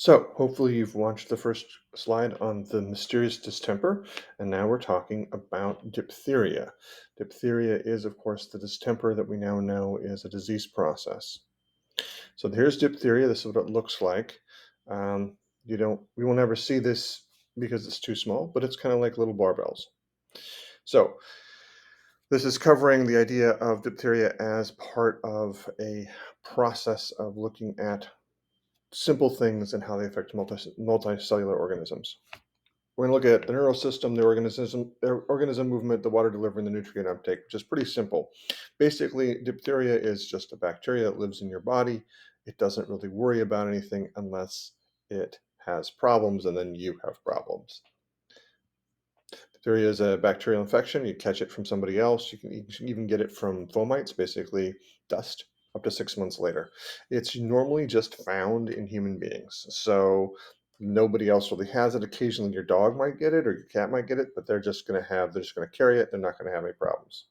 So, hopefully, you've watched the first slide on the mysterious distemper, and now we're talking about diphtheria. Diphtheria is, of course, the distemper that we now know is a disease process. So, here's diphtheria. This is what it looks like. We will never see this because it's too small, but it's kind of like little barbells. So, this is covering the idea of diphtheria as part of a process of looking at simple things and how they affect multicellular organisms. We're going to look at the neural system, the organism movement, the water delivery, and the nutrient uptake, which is pretty simple. Basically, diphtheria is just a bacteria that lives in your body. It doesn't really worry about anything unless it has problems, and then you have problems. Diphtheria is a bacterial infection. You catch it from somebody else. You can even get it from fomites, basically dust, up to 6 months later. It's normally just found in human beings. So nobody else really has it. Occasionally your dog might get it or your cat might get it, but they're just going to carry it. They're not going to have any problems.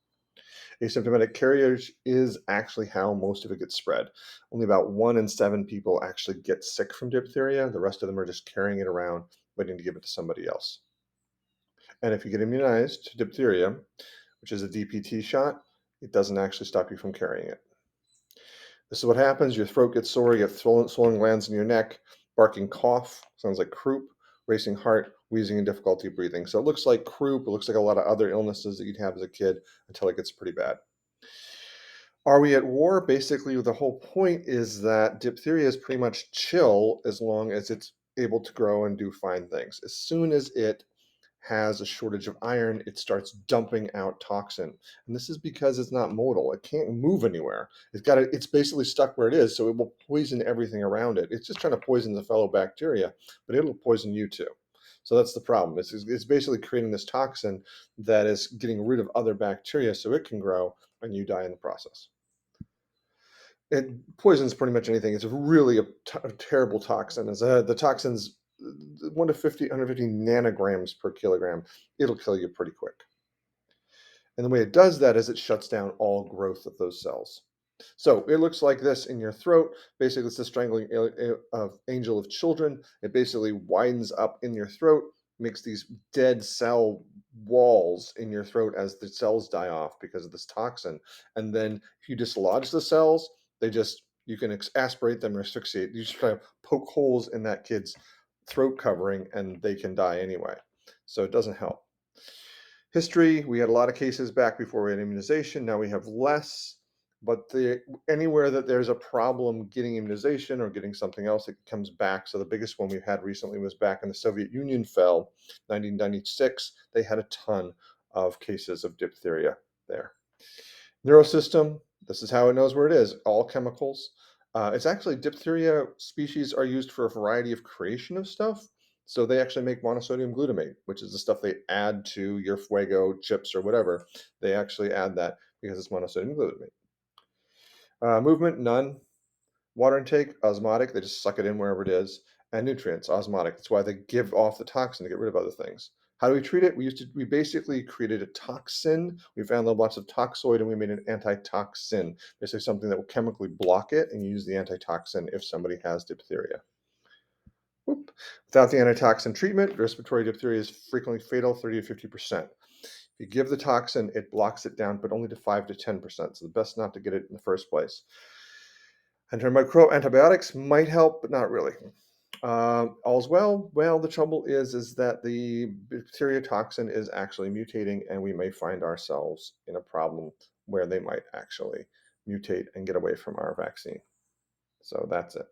Asymptomatic carriers is actually how most of it gets spread. Only about 1 in 7 people actually get sick from diphtheria. The rest of them are just carrying it around, waiting to give it to somebody else. And if you get immunized to diphtheria, which is a DPT shot, it doesn't actually stop you from carrying it. This is what happens. Your throat gets sore, you have swollen glands in your neck, barking cough, sounds like croup, racing heart, wheezing, and difficulty breathing. So it looks like croup. It looks like a lot of other illnesses that you'd have as a kid until it gets pretty bad. Are we at war? Basically, the whole point is that diphtheria is pretty much chill as long as it's able to grow and do fine things. As soon as it has a shortage of iron, it starts dumping out toxin. And this is because it's not motile. It can't move anywhere. It's basically stuck where it is, so it will poison everything around it. It's just trying to poison the fellow bacteria, but it'll poison you too. So that's the problem. It's basically creating this toxin that is getting rid of other bacteria so it can grow and you die in the process. It poisons pretty much anything. It's really a terrible toxin. The toxin's 1 to 150 nanograms per kilogram. It'll kill you pretty quick. And the way it does that is it shuts down all growth of those cells. So it looks like this in your throat. Basically, it's the strangling of angel of children. It basically widens up in your throat, makes these dead cell walls in your throat as the cells die off because of this toxin. And then if you dislodge the cells, you can aspirate them or asphyxiate. You just try to poke holes in that kid's throat covering and they can die anyway. So it doesn't help. History, we had a lot of cases back before we had immunization. Now we have less, but anywhere that there's a problem getting immunization or getting something else, it comes back. So the biggest one we've had recently was back when the Soviet Union fell, 1996. They had a ton of cases of diphtheria there. Neurosystem, this is how it knows where it is, all chemicals. It's actually diphtheria species are used for a variety of creation of stuff. So they actually make monosodium glutamate, which is the stuff they add to your Fuego chips or whatever. They actually add that because it's monosodium glutamate. Movement, none. Water intake, osmotic. They just suck it in wherever it is. And nutrients, osmotic. That's why they give off the toxin to get rid of other things. How do we treat it? We basically created a toxin. We found lots of toxoid and we made an antitoxin. Basically something that will chemically block it, and you use the antitoxin if somebody has diphtheria. Whoop. Without the antitoxin treatment, respiratory diphtheria is frequently fatal, 30 to 50%. If you give the toxin, it blocks it down, but only to 5 to 10%. So the best not to get it in the first place. Antimicrobial antibiotics might help, but not really. All's well. Well, the trouble is that the bacteria toxin is actually mutating, and we may find ourselves in a problem where they might actually mutate and get away from our vaccine. So that's it.